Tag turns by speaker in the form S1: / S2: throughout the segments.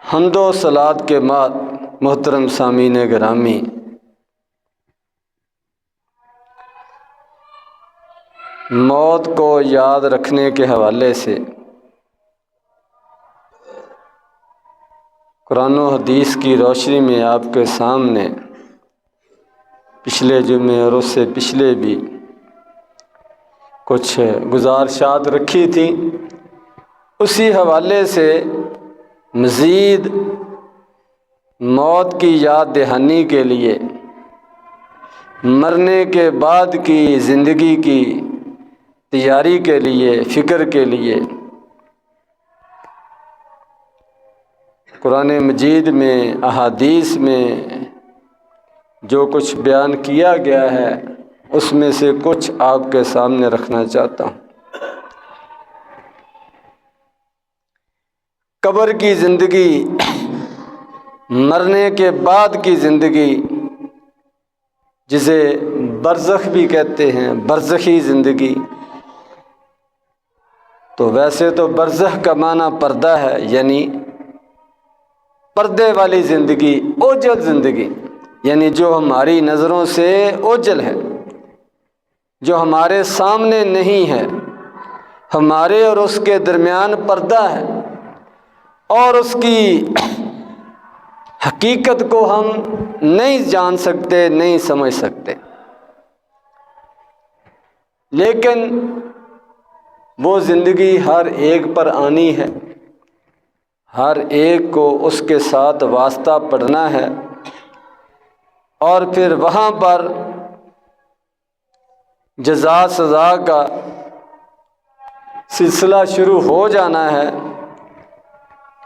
S1: حمد و صلات کے بعد محترم سامعین گرامی، موت کو یاد رکھنے کے حوالے سے قرآن و حدیث کی روشنی میں آپ کے سامنے پچھلے جمعے اور اس سے پچھلے بھی کچھ گزارشات رکھی تھی، اسی حوالے سے مزید موت کی یاد دہانی کے لیے، مرنے کے بعد کی زندگی کی تیاری کے لیے، فکر کے لیے قرآن مجید میں، احادیث میں جو کچھ بیان کیا گیا ہے اس میں سے کچھ آپ کے سامنے رکھنا چاہتا ہوں۔ قبر کی زندگی، مرنے کے بعد کی زندگی، جسے برزخ بھی کہتے ہیں، برزخی زندگی، تو ویسے تو برزخ کا معنی پردہ ہے، یعنی پردے والی زندگی، اوجل زندگی، یعنی جو ہماری نظروں سے اوجل ہے، جو ہمارے سامنے نہیں ہے، ہمارے اور اس کے درمیان پردہ ہے، اور اس کی حقیقت کو ہم نہیں جان سکتے، نہیں سمجھ سکتے، لیکن وہ زندگی ہر ایک پر آنی ہے، ہر ایک کو اس کے ساتھ واسطہ پڑھنا ہے، اور پھر وہاں پر جزا سزا کا سلسلہ شروع ہو جانا ہے۔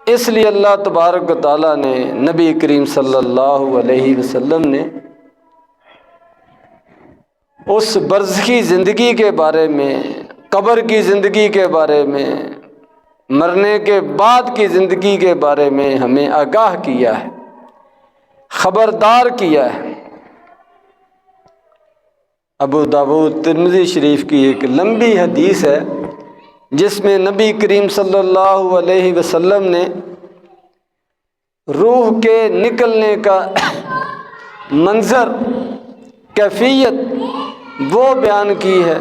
S1: اس لیے اللہ تبارک و تعالیٰ نے، نبی کریم صلی اللہ علیہ وسلم نے اس برزخی زندگی کے بارے میں، قبر کی زندگی کے بارے میں، مرنے کے بعد کی زندگی کے بارے میں ہمیں آگاہ کیا ہے، خبردار کیا ہے۔ ابو داؤد ترمذی شریف کی ایک لمبی حدیث ہے جس میں نبی کریم صلی اللہ علیہ وسلم نے روح کے نکلنے کا منظر، کیفیت وہ بیان کی ہے،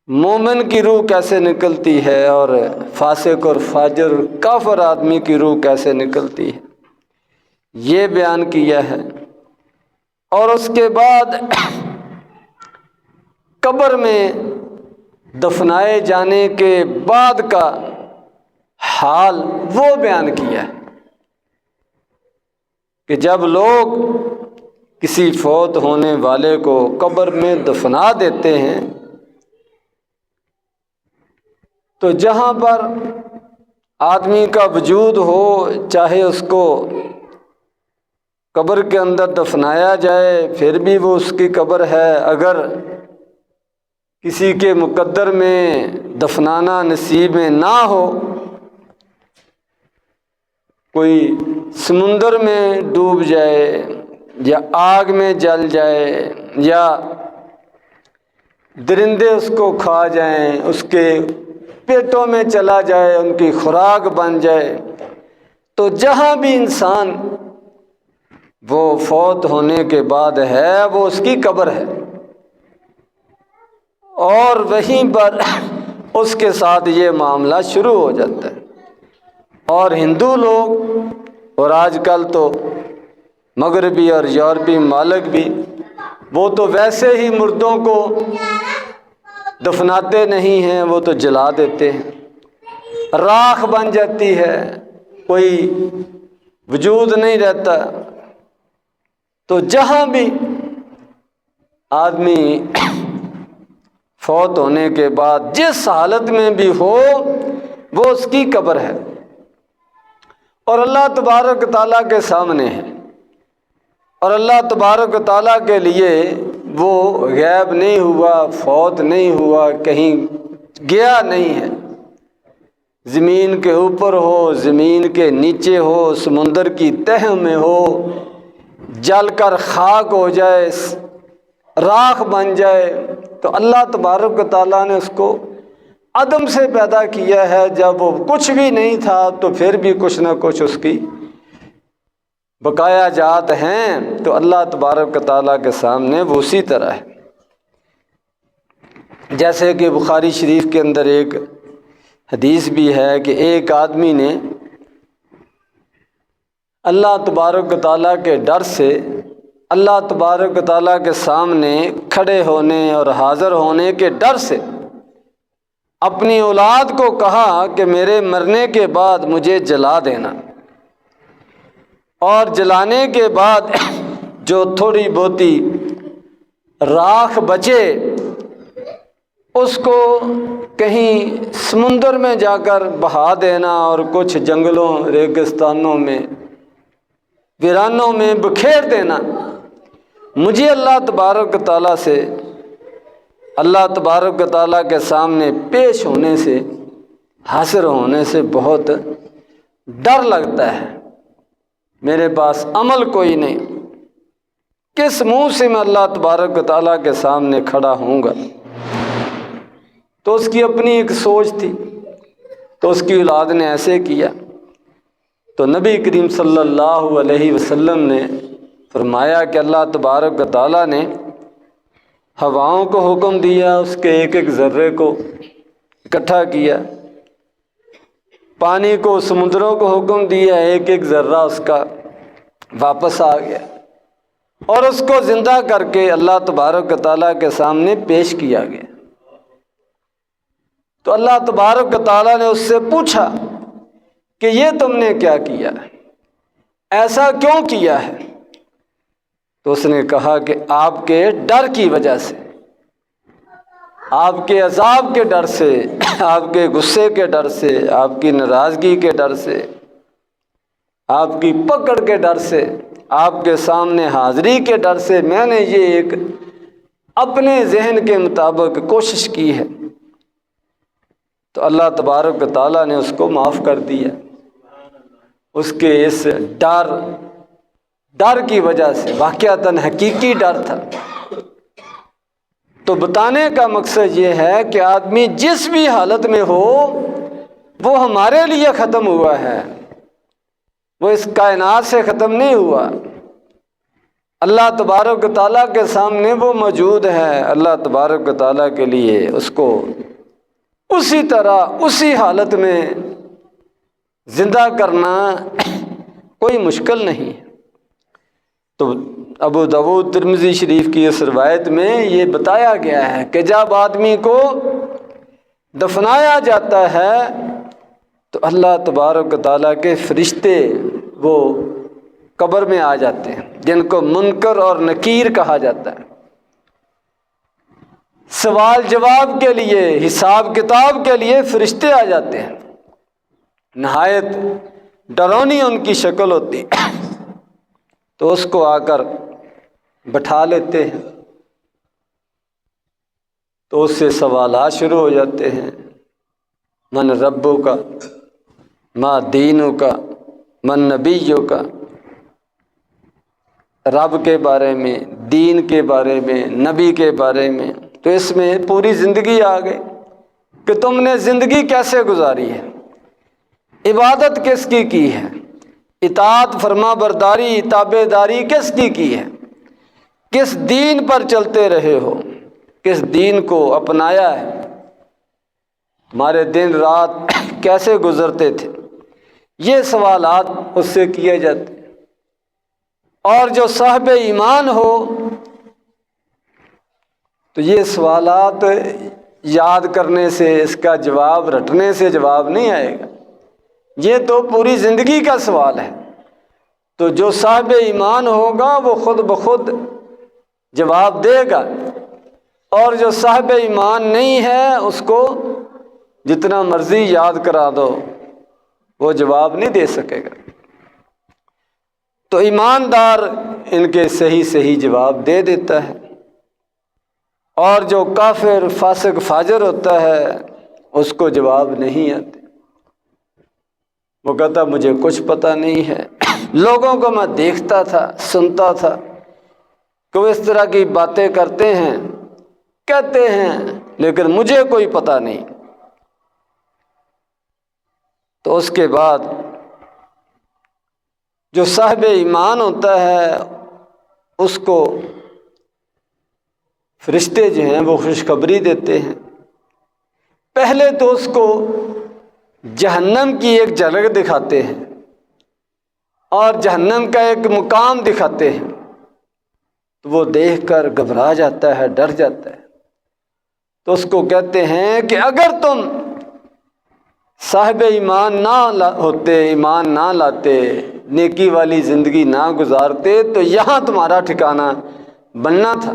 S1: مومن کی روح کیسے نکلتی ہے اور فاسق اور فاجر کافر آدمی کی روح کیسے نکلتی ہے، یہ بیان کیا ہے۔ اور اس کے بعد قبر میں دفنائے جانے کے بعد کا حال وہ بیان کیا ہے کہ جب لوگ کسی فوت ہونے والے کو قبر میں دفنا دیتے ہیں تو جہاں پر آدمی کا وجود ہو، چاہے اس کو قبر کے اندر دفنایا جائے پھر بھی وہ اس کی قبر ہے، اگر کسی کے مقدر میں دفنانا نصیب میں نہ ہو، کوئی سمندر میں ڈوب جائے یا آگ میں جل جائے یا درندے اس کو کھا جائیں، اس کے پیٹوں میں چلا جائے، ان کی خوراک بن جائے، تو جہاں بھی انسان وہ فوت ہونے کے بعد ہے وہ اس کی قبر ہے، اور وہیں پر اس کے ساتھ یہ معاملہ شروع ہو جاتا ہے۔ اور ہندو لوگ اور آج کل تو مغربی اور یورپی ممالک بھی، وہ تو ویسے ہی مردوں کو دفناتے نہیں ہیں، وہ تو جلا دیتے ہیں، راکھ بن جاتی ہے، کوئی وجود نہیں رہتا۔ تو جہاں بھی آدمی فوت ہونے کے بعد جس حالت میں بھی ہو وہ اس کی قبر ہے، اور اللہ تبارک تعالیٰ کے سامنے ہے، اور اللہ تبارک تعالیٰ کے لیے وہ غائب نہیں ہوا، فوت نہیں ہوا، کہیں گیا نہیں ہے، زمین کے اوپر ہو، زمین کے نیچے ہو، سمندر کی تہ میں ہو، جل کر خاک ہو جائے، راکھ بن جائے، تو اللہ تبارک و تعالیٰ نے اس کو عدم سے پیدا کیا ہے، جب وہ کچھ بھی نہیں تھا تو پھر بھی کچھ نہ کچھ اس کی بقایا جات ہیں، تو اللہ تبارک و تعالیٰ کے سامنے وہ اسی طرح ہے۔ جیسے کہ بخاری شریف کے اندر ایک حدیث بھی ہے کہ ایک آدمی نے اللہ تبارک و تعالیٰ کے ڈر سے اللہ تبارک و تعالیٰ کے سامنے کھڑے ہونے اور حاضر ہونے کے ڈر سے اپنی اولاد کو کہا کہ میرے مرنے کے بعد مجھے جلا دینا، اور جلانے کے بعد جو تھوڑی بہتی راکھ بچے اس کو کہیں سمندر میں جا کر بہا دینا، اور کچھ جنگلوں ریگستانوں میں ویرانوں میں بکھیر دینا۔ مجھے اللہ تبارک و تعالیٰ سے، اللہ تبارک و تعالیٰ کے سامنے پیش ہونے سے، حاضر ہونے سے بہت ڈر لگتا ہے، میرے پاس عمل کوئی نہیں، کس منہ سے میں اللہ تبارک و تعالیٰ کے سامنے کھڑا ہوں گا۔ تو اس کی اپنی ایک سوچ تھی، تو اس کی اولاد نے ایسے کیا، تو نبی کریم صلی اللہ علیہ وسلم نے فرمایا کہ اللہ تبارک و تعالیٰ نے ہواؤں کو حکم دیا، اس کے ایک ایک ذرے کو اکٹھا کیا، پانی کو، سمندروں کو حکم دیا، ایک ایک ذرہ اس کا واپس آ گیا، اور اس کو زندہ کر کے اللہ تبارک و تعالیٰ کے سامنے پیش کیا گیا۔ تو اللہ تبارک و تعالیٰ نے اس سے پوچھا کہ یہ تم نے کیا کیا، ایسا کیوں کیا ہے؟ تو اس نے کہا کہ آپ کے ڈر کی وجہ سے، آپ کے عذاب کے ڈر سے، آپ کے غصے کے ڈر سے، آپ کی ناراضگی کے ڈر سے، آپ کی پکڑ کے ڈر سے، آپ کے سامنے حاضری کے ڈر سے میں نے یہ ایک اپنے ذہن کے مطابق کوشش کی ہے۔ تو اللہ تبارک و تعالیٰ نے اس کو معاف کر دیا، اس کے اس ڈر کی وجہ سے، واقعتاً حقیقی ڈر تھا۔ تو بتانے کا مقصد یہ ہے کہ آدمی جس بھی حالت میں ہو وہ ہمارے لیے ختم ہوا ہے، وہ اس کائنات سے ختم نہیں ہوا۔ اللہ تبارک و تعالیٰ کے سامنے وہ موجود ہے، اللہ تبارک و تعالیٰ کے لیے اس کو اسی طرح، اسی حالت میں زندہ کرنا کوئی مشکل نہیں ہے۔ تو ابو داؤد ترمذی شریف کی اس روایت میں یہ بتایا گیا ہے کہ جب آدمی کو دفنایا جاتا ہے تو اللہ تبارک و تعالیٰ کے فرشتے وہ قبر میں آ جاتے ہیں، جن کو منکر اور نکیر کہا جاتا ہے، سوال جواب کے لیے، حساب کتاب کے لیے فرشتے آ جاتے ہیں، نہایت ڈرونی ان کی شکل ہوتی، تو اس کو آ کر بٹھا لیتے ہیں، تو اس سے سوالات شروع ہو جاتے ہیں، من ربو کا، ما دینو کا، من نبیو کا، رب کے بارے میں، دین کے بارے میں، نبی کے بارے میں۔ تو اس میں پوری زندگی آ گئی کہ تم نے زندگی کیسے گزاری ہے، عبادت کس کی ہے، اطاعت فرما برداری تابع داری کس کی ہے، کس دین پر چلتے رہے ہو، کس دین کو اپنایا ہے، تمہارے دن رات کیسے گزرتے تھے، یہ سوالات اس سے کیے جاتے ہیں۔ اور جو صاحب ایمان ہو تو یہ سوالات یاد کرنے سے، اس کا جواب رٹنے سے جواب نہیں آئے گا، یہ تو پوری زندگی کا سوال ہے۔ تو جو صاحب ایمان ہوگا وہ خود بخود جواب دے گا، اور جو صاحب ایمان نہیں ہے اس کو جتنا مرضی یاد کرا دو وہ جواب نہیں دے سکے گا۔ تو ایماندار ان کے صحیح جواب دے دیتا ہے، اور جو کافر فاسق فاجر ہوتا ہے اس کو جواب نہیں آتے، وہ کہتا مجھے کچھ پتہ نہیں ہے، لوگوں کو میں دیکھتا تھا، سنتا تھا کہ وہ اس طرح کی باتیں کرتے ہیں، کہتے ہیں، لیکن مجھے کوئی پتہ نہیں، تو اس کے بعد جو صاحب ایمان ہوتا ہے اس کو فرشتے جو ہیں وہ خوشخبری دیتے ہیں۔ پہلے تو اس کو جہنم کی ایک جھلک دکھاتے ہیں اور جہنم کا ایک مقام دکھاتے ہیں، تو وہ دیکھ کر گھبرا جاتا ہے، ڈر جاتا ہے۔ تو اس کو کہتے ہیں کہ اگر تم صاحب ایمان نہ ہوتے، ایمان نہ لاتے، نیکی والی زندگی نہ گزارتے، تو یہاں تمہارا ٹھکانہ بننا تھا،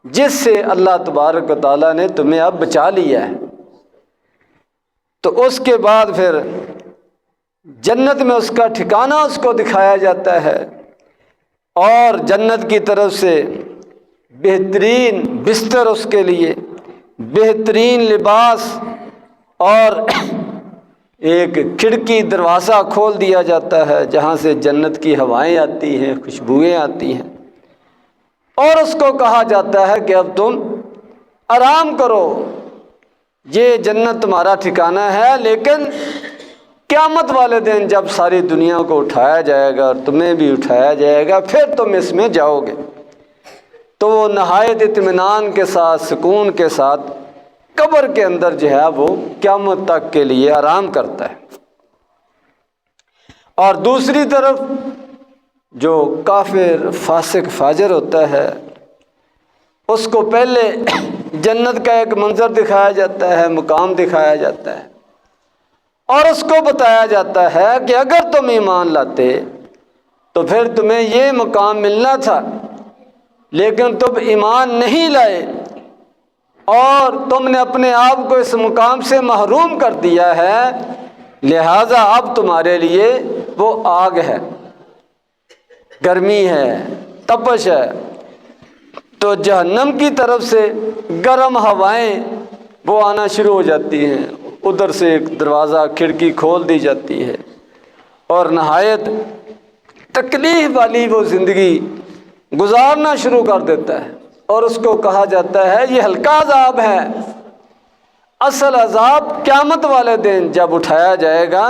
S1: جس سے اللہ تبارک و تعالیٰ نے تمہیں اب بچا لیا ہے۔ تو اس کے بعد پھر جنت میں اس کا ٹھکانہ اس کو دکھایا جاتا ہے، اور جنت کی طرف سے بہترین بستر اس کے لیے، بہترین لباس، اور ایک کھڑکی دروازہ کھول دیا جاتا ہے جہاں سے جنت کی ہوائیں آتی ہیں، خوشبوئیں آتی ہیں، اور اس کو کہا جاتا ہے کہ اب تم آرام کرو، یہ جنت تمہارا ٹھکانہ ہے، لیکن قیامت والے دن جب ساری دنیا کو اٹھایا جائے گا اور تمہیں بھی اٹھایا جائے گا، پھر تم اس میں جاؤ گے۔ تو وہ نہایت اطمینان کے ساتھ، سکون کے ساتھ قبر کے اندر جو ہے وہ قیامت تک کے لیے آرام کرتا ہے۔ اور دوسری طرف جو کافر، فاسق، فاجر ہوتا ہے، اس کو پہلے جنت کا ایک منظر دکھایا جاتا ہے، مقام دکھایا جاتا ہے، اور اس کو بتایا جاتا ہے کہ اگر تم ایمان لاتے تو پھر تمہیں یہ مقام ملنا تھا، لیکن تم ایمان نہیں لائے اور تم نے اپنے آپ کو اس مقام سے محروم کر دیا ہے، لہٰذا اب تمہارے لیے وہ آگ ہے، گرمی ہے، تپش ہے۔ تو جہنم کی طرف سے گرم ہوائیں وہ آنا شروع ہو جاتی ہیں، ادھر سے ایک دروازہ، کھڑکی کھول دی جاتی ہے، اور نہایت تکلیف والی وہ زندگی گزارنا شروع کر دیتا ہے، اور اس کو کہا جاتا ہے یہ ہلکا عذاب ہے۔ اصل عذاب قیامت والے دن جب اٹھایا جائے گا،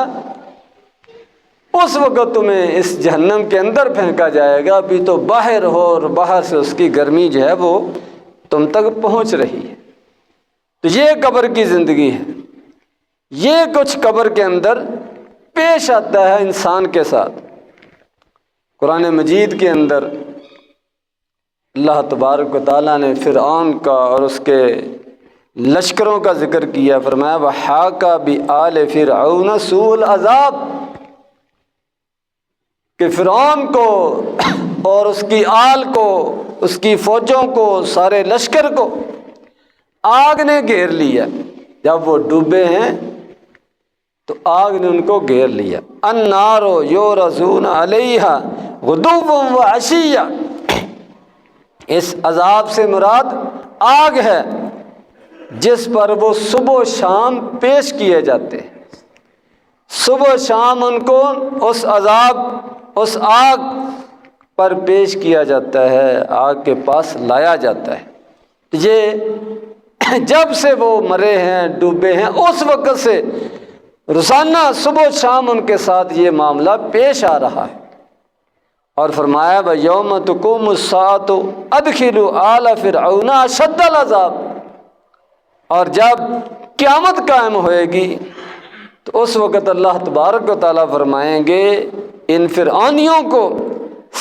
S1: اس وقت تمہیں اس جہنم کے اندر پھینکا جائے گا، ابھی تو باہر ہو، اور باہر سے اس کی گرمی جو ہے وہ تم تک پہنچ رہی ہے۔ تو یہ قبر کی زندگی ہے، یہ کچھ قبر کے اندر پیش آتا ہے انسان کے ساتھ۔ قرآن مجید کے اندر اللہ تبارک و تعالیٰ نے فرعون کا اور اس کے لشکروں کا ذکر کیا، فرمایا وَحَاقَ بِآلِ فِرْعَوْنَ سُوءُ الْعَذَابِ، کہ فرعون کو اور اس کی آل کو، اس کی فوجوں کو، سارے لشکر کو آگ نے گھیر لیا۔ جب وہ ڈوبے ہیں تو آگ نے ان کو گھیر لیا۔ النار یعرضون علیہا غدوا وعشیا، اس عذاب سے مراد آگ ہے جس پر وہ صبح و شام پیش کیے جاتے ہیں۔ صبح و شام ان کو اس عذاب، اس آگ پر پیش کیا جاتا ہے، آگ کے پاس لایا جاتا ہے۔ یہ جب سے وہ مرے ہیں، ڈوبے ہیں، اس وقت سے روزانہ صبح و شام ان کے ساتھ یہ معاملہ پیش آ رہا ہے۔ اور فرمایا وَيَوْمَ تُقُومُ السَّاعَةُ أَدْخِلُوا آلَ فِرْعَوْنَ أَشَدَّ الْعَذَابِ، اور جب قیامت قائم ہوئے گی تو اس وقت اللہ تبارک و تعالیٰ فرمائیں گے ان فرعونیوں کو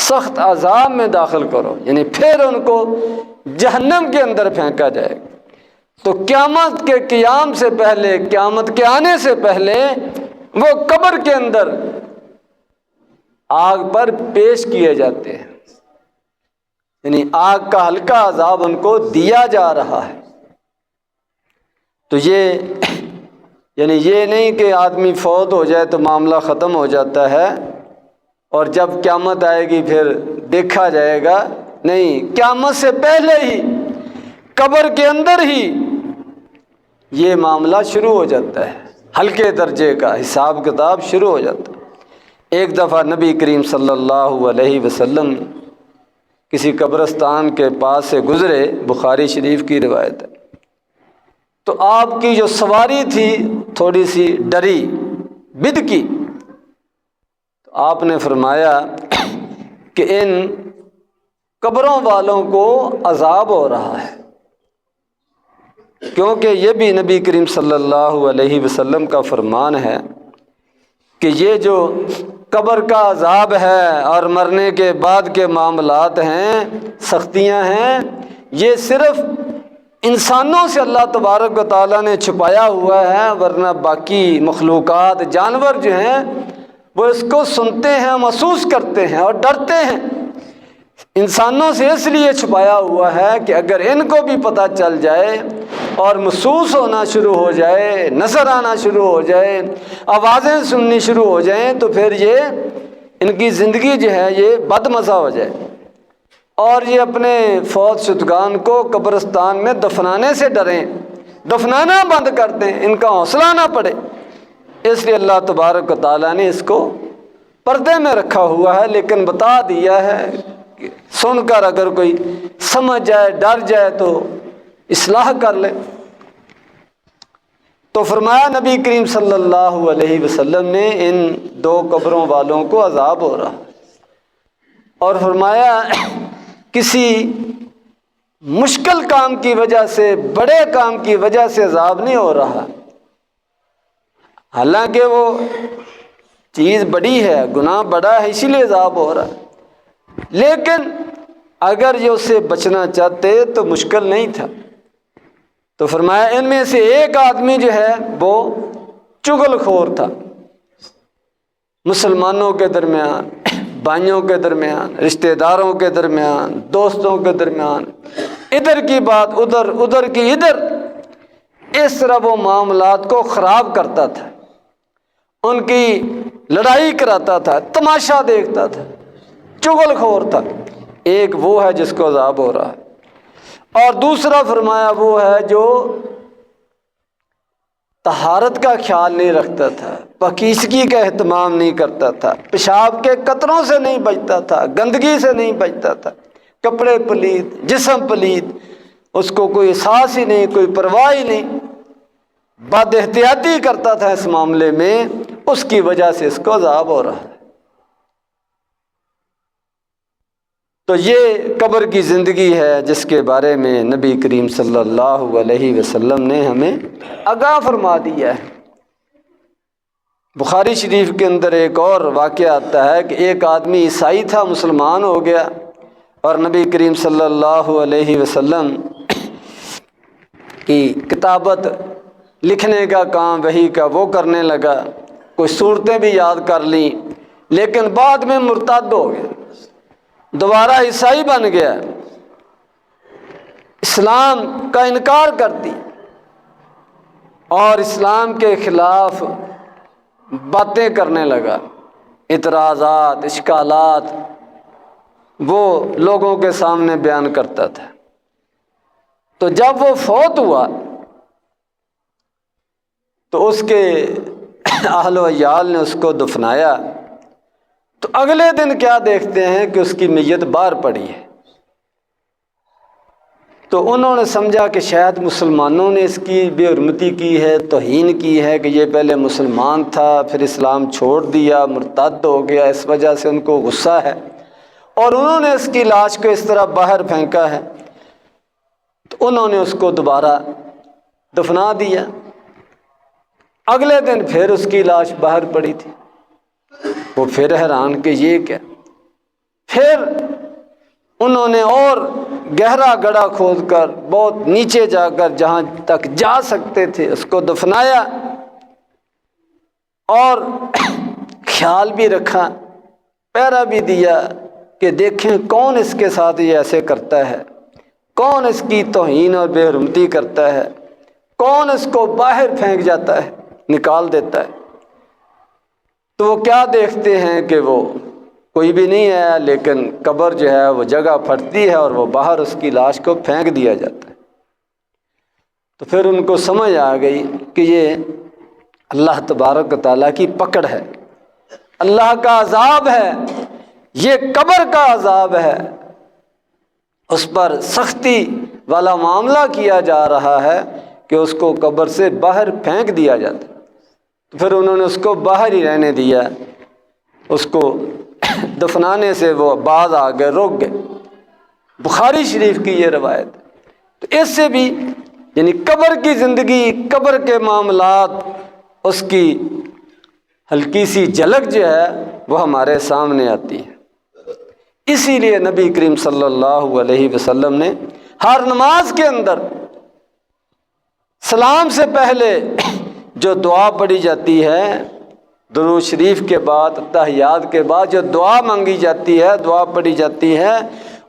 S1: سخت عذاب میں داخل کرو، یعنی پھر ان کو جہنم کے اندر پھینکا جائے گا۔ تو قیامت کے قیام سے پہلے، قیامت کے آنے سے پہلے وہ قبر کے اندر آگ پر پیش کیے جاتے ہیں، یعنی آگ کا ہلکا عذاب ان کو دیا جا رہا ہے۔ تو یعنی یہ نہیں کہ آدمی فوت ہو جائے تو معاملہ ختم ہو جاتا ہے اور جب قیامت آئے گی پھر دیکھا جائے گا، نہیں، قیامت سے پہلے ہی قبر کے اندر ہی یہ معاملہ شروع ہو جاتا ہے، ہلکے درجے کا حساب کتاب شروع ہو جاتا ہے۔ ایک دفعہ نبی کریم صلی اللہ علیہ وسلم کسی قبرستان کے پاس سے گزرے، بخاری شریف کی روایت ہے، تو آپ کی جو سواری تھی تھوڑی سی ڈری، بد کی، تو آپ نے فرمایا کہ ان قبروں والوں کو عذاب ہو رہا ہے، کیونکہ یہ بھی نبی کریم صلی اللہ علیہ وسلم کا فرمان ہے کہ یہ جو قبر کا عذاب ہے اور مرنے کے بعد کے معاملات ہیں، سختیاں ہیں، یہ صرف انسانوں سے اللہ تبارک و تعالیٰ نے چھپایا ہوا ہے، ورنہ باقی مخلوقات، جانور جو ہیں وہ اس کو سنتے ہیں، محسوس کرتے ہیں اور ڈرتے ہیں۔ انسانوں سے اس لیے چھپایا ہوا ہے کہ اگر ان کو بھی پتہ چل جائے اور محسوس ہونا شروع ہو جائے، نظر آنا شروع ہو جائے، آوازیں سننی شروع ہو جائیں، تو پھر یہ ان کی زندگی جو ہے یہ بد مزہ ہو جائے، اور یہ اپنے فوت شدگان کو قبرستان میں دفنانے سے ڈریں، دفنانا بند کر دیں، ان کا حوصلہ نہ پڑے۔ اس لیے اللہ تبارک و تعالیٰ نے اس کو پردے میں رکھا ہوا ہے، لیکن بتا دیا ہے کہ سن کر اگر کوئی سمجھ جائے، ڈر جائے تو اصلاح کر لے۔ تو فرمایا نبی کریم صلی اللہ علیہ وسلم نے ان دو قبروں والوں کو عذاب ہو رہا، اور فرمایا کسی مشکل کام کی وجہ سے، بڑے کام کی وجہ سے عذاب نہیں ہو رہا، حالانکہ وہ چیز بڑی ہے، گناہ بڑا ہے، اسی لیے عذاب ہو رہا ہے، لیکن اگر یہ اس سے بچنا چاہتے تو مشکل نہیں تھا۔ تو فرمایا ان میں سے ایک آدمی جو ہے وہ چغل خور تھا، مسلمانوں کے درمیان، بھائیوں کے درمیان، رشتہ داروں کے درمیان، دوستوں کے درمیان، ادھر کی بات ادھر، ادھر کی ادھر، اس طرح وہ معاملات کو خراب کرتا تھا، ان کی لڑائی کراتا تھا، تماشا دیکھتا تھا، چغل خور تھا۔ ایک وہ ہے جس کو عذاب ہو رہا ہے، اور دوسرا فرمایا وہ ہے جو طہارت کا خیال نہیں رکھتا تھا، پاکیزگی کا اہتمام نہیں کرتا تھا، پیشاب کے قطروں سے نہیں بچتا تھا، گندگی سے نہیں بچتا تھا، کپڑے پلید، جسم پلید، اس کو کوئی احساس ہی نہیں، کوئی پرواہ ہی نہیں، بد احتیاطی کرتا تھا اس معاملے میں، اس کی وجہ سے اس کو عذاب ہو رہا ہے۔ تو یہ قبر کی زندگی ہے جس کے بارے میں نبی کریم صلی اللہ علیہ وسلم نے ہمیں آگاہ فرما دیا ہے۔ بخاری شریف کے اندر ایک اور واقعہ آتا ہے کہ ایک آدمی عیسائی تھا، مسلمان ہو گیا، اور نبی کریم صلی اللہ علیہ وسلم کی کتابت، لکھنے کا کام وحی کا وہ کرنے لگا، کچھ صورتیں بھی یاد کر لیں، لیکن بعد میں مرتد ہو گیا، دوبارہ عیسائی بن گیا، اسلام کا انکار کر دی، اور اسلام کے خلاف باتیں کرنے لگا، اعتراضات، اشکالات وہ لوگوں کے سامنے بیان کرتا تھا۔ تو جب وہ فوت ہوا تو اس کے اہل و عیال نے اس کو دفنایا، تو اگلے دن کیا دیکھتے ہیں کہ اس کی میت باہر پڑی ہے۔ تو انہوں نے سمجھا کہ شاید مسلمانوں نے اس کی بے حرمتی کی ہے، توہین کی ہے، کہ یہ پہلے مسلمان تھا، پھر اسلام چھوڑ دیا، مرتد ہو گیا، اس وجہ سے ان کو غصہ ہے، اور انہوں نے اس کی لاش کو اس طرح باہر پھینکا ہے۔ تو انہوں نے اس کو دوبارہ دفنا دیا۔ اگلے دن پھر اس کی لاش باہر پڑی تھی، وہ پھر حیران کہ یہ کیا۔ پھر انہوں نے اور گہرا گڑھا کھود کر، بہت نیچے جا کر، جہاں تک جا سکتے تھے، اس کو دفنایا، اور خیال بھی رکھا، پہرا بھی دیا کہ دیکھیں کون اس کے ساتھ یہ ایسے کرتا ہے، کون اس کی توہین اور بے حرمتی کرتا ہے، کون اس کو باہر پھینک جاتا ہے، نکال دیتا ہے۔ تو وہ کیا دیکھتے ہیں کہ وہ کوئی بھی نہیں ہے، لیکن قبر جو ہے وہ جگہ پھٹتی ہے اور وہ باہر اس کی لاش کو پھینک دیا جاتا ہے۔ تو پھر ان کو سمجھ آ گئی کہ یہ اللہ تبارک و تعالیٰ کی پکڑ ہے، اللہ کا عذاب ہے، یہ قبر کا عذاب ہے، اس پر سختی والا معاملہ کیا جا رہا ہے کہ اس کو قبر سے باہر پھینک دیا جاتا ہے۔ پھر انہوں نے اس کو باہر ہی رہنے دیا، اس کو دفنانے سے وہ باز آ گئے، روک گئے۔ بخاری شریف کی یہ روایت۔ تو اس سے بھی یعنی قبر کی زندگی، قبر کے معاملات، اس کی ہلکی سی جھلک جو ہے وہ ہمارے سامنے آتی ہے۔ اسی لیے نبی کریم صلی اللہ علیہ وسلم نے ہر نماز کے اندر سلام سے پہلے جو دعا پڑھی جاتی ہے، درود شریف کے بعد، تحیات کے بعد جو دعا مانگی جاتی ہے، دعا پڑھی جاتی ہے،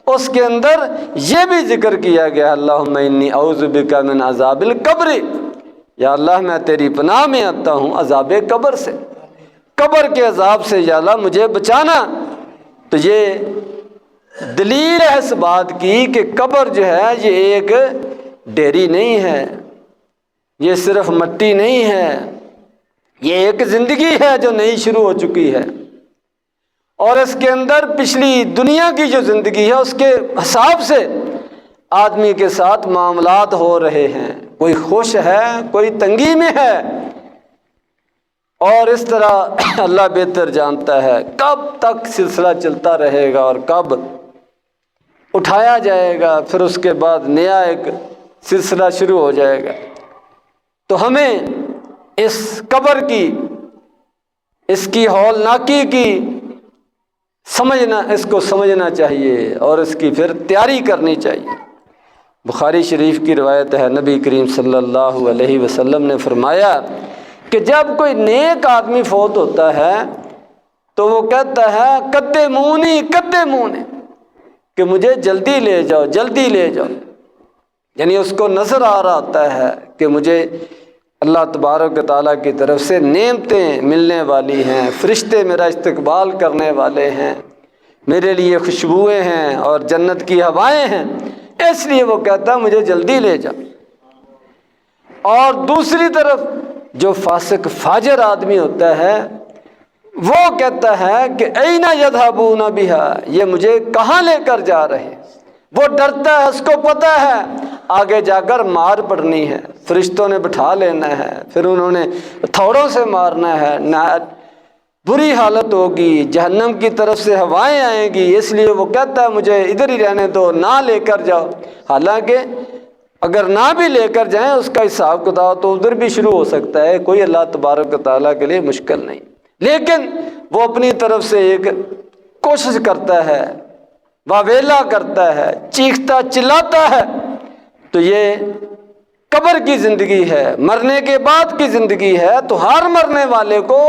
S1: اس کے اندر یہ بھی ذکر کیا گیا، اللہم انی اعوذ بک من عذاب القبر، یا اللہ میں تیری پناہ میں آتا ہوں عذاب قبر سے، قبر کے عذاب سے یا اللہ مجھے بچانا۔ تو یہ دلیل ہے اس بات کی کہ قبر جو ہے یہ ایک ڈیری نہیں ہے، یہ صرف مٹی نہیں ہے، یہ ایک زندگی ہے جو نئی شروع ہو چکی ہے، اور اس کے اندر پچھلی دنیا کی جو زندگی ہے اس کے حساب سے آدمی کے ساتھ معاملات ہو رہے ہیں، کوئی خوش ہے، کوئی تنگی میں ہے، اور اس طرح اللہ بہتر جانتا ہے کب تک سلسلہ چلتا رہے گا اور کب اٹھایا جائے گا، پھر اس کے بعد نیا ایک سلسلہ شروع ہو جائے گا۔ تو ہمیں اس قبر کی، اس کی ہولناکی کی اس کو سمجھنا چاہیے اور اس کی پھر تیاری کرنی چاہیے۔ بخاری شریف کی روایت ہے، نبی کریم صلی اللہ علیہ وسلم نے فرمایا کہ جب کوئی نیک آدمی فوت ہوتا ہے تو وہ کہتا ہے قدمونی قدمونی، کہ مجھے جلدی لے جاؤ، جلدی لے جاؤ، یعنی اس کو نظر آ رہا ہوتا ہے کہ مجھے اللہ تبارک و تعالیٰ کی طرف سے نعمتیں ملنے والی ہیں، فرشتے میرا استقبال کرنے والے ہیں، میرے لیے خوشبوئیں ہیں اور جنت کی ہوائیں ہیں، اس لیے وہ کہتا ہے مجھے جلدی لے جا۔ اور دوسری طرف جو فاسق فاجر آدمی ہوتا ہے وہ کہتا ہے کہ این یذهبون بها، یہ مجھے کہاں لے کر جا رہے ہیں، وہ ڈرتا ہے، اس کو پتہ ہے آگے جا کر مار پڑنی ہے، فرشتوں نے بٹھا لینا ہے، پھر انہوں نے تھوڑوں سے مارنا ہے، بری حالت ہوگی، جہنم کی طرف سے ہوائیں آئیں گی، اس لیے وہ کہتا ہے مجھے ادھر ہی رہنے دو، نہ لے کر جاؤ۔ حالانکہ اگر نہ بھی لے کر جائیں اس کا حساب کتاب تو ادھر بھی شروع ہو سکتا ہے، کوئی اللہ تبارک و تعالیٰ کے لیے مشکل نہیں، لیکن وہ اپنی طرف سے ایک کوشش کرتا ہے، واویلا کرتا ہے، چیختا چلاتا ہے۔ تو یہ قبر کی زندگی ہے، مرنے کے بعد کی زندگی ہے، تو ہر مرنے والے کو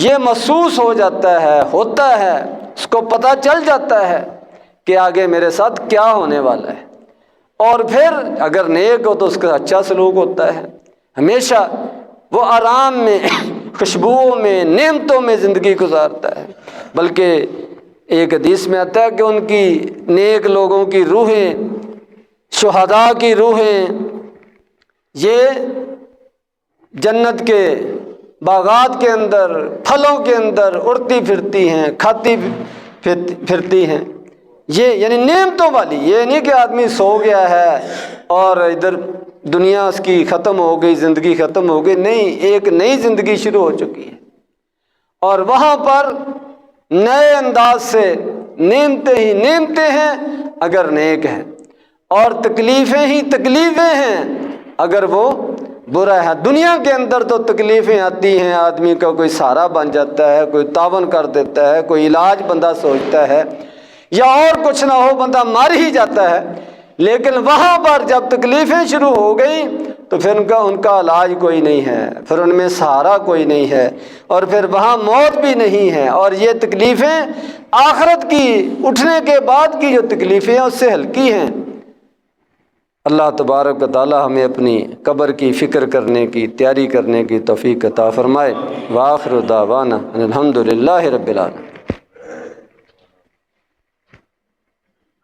S1: یہ محسوس ہو جاتا ہے، ہوتا ہے، اس کو پتہ چل جاتا ہے کہ آگے میرے ساتھ کیا ہونے والا ہے، اور پھر اگر نیک ہو تو اس کا اچھا سلوک ہوتا ہے، ہمیشہ وہ آرام میں، خوشبوؤں میں، نعمتوں میں زندگی گزارتا ہے۔ بلکہ ایک حدیث میں آتا ہے کہ ان کی نیک لوگوں کی روحیں، شہداء کی روحیں، یہ جنت کے باغات کے اندر، پھلوں کے اندر اڑتی پھرتی ہیں، کھاتی پھرتی ہیں، یہ یعنی نعمتوں والی، یہ نہیں کہ آدمی سو گیا ہے اور ادھر دنیا اس کی ختم ہو گئی، زندگی ختم ہو گئی، نہیں، ایک نئی زندگی شروع ہو چکی ہے، اور وہاں پر نئے انداز سے نعمتیں ہی نعمتیں ہیں اگر نیک ہیں، اور تکلیفیں ہی تکلیفیں ہیں اگر وہ برا ہے۔ دنیا کے اندر تو تکلیفیں آتی ہیں، آدمی کا کوئی سہارا بن جاتا ہے، کوئی تعاون کر دیتا ہے، کوئی علاج بندہ سوچتا ہے، یا اور کچھ نہ ہو بندہ مر ہی جاتا ہے، لیکن وہاں پر جب تکلیفیں شروع ہو گئی تو پھر ان کا علاج کوئی نہیں ہے، پھر ان میں سہارا کوئی نہیں ہے، اور پھر وہاں موت بھی نہیں ہے، اور یہ تکلیفیں آخرت کی اٹھنے کے بعد کی جو تکلیفیں ہیں اس سے ہلکی ہیں۔ اللہ تبارک و تعالی ہمیں اپنی قبر کی فکر کرنے کی، تیاری کرنے کی توفیق عطا فرمائے۔ وآخر دعوانا الحمد للہ رب العالمین۔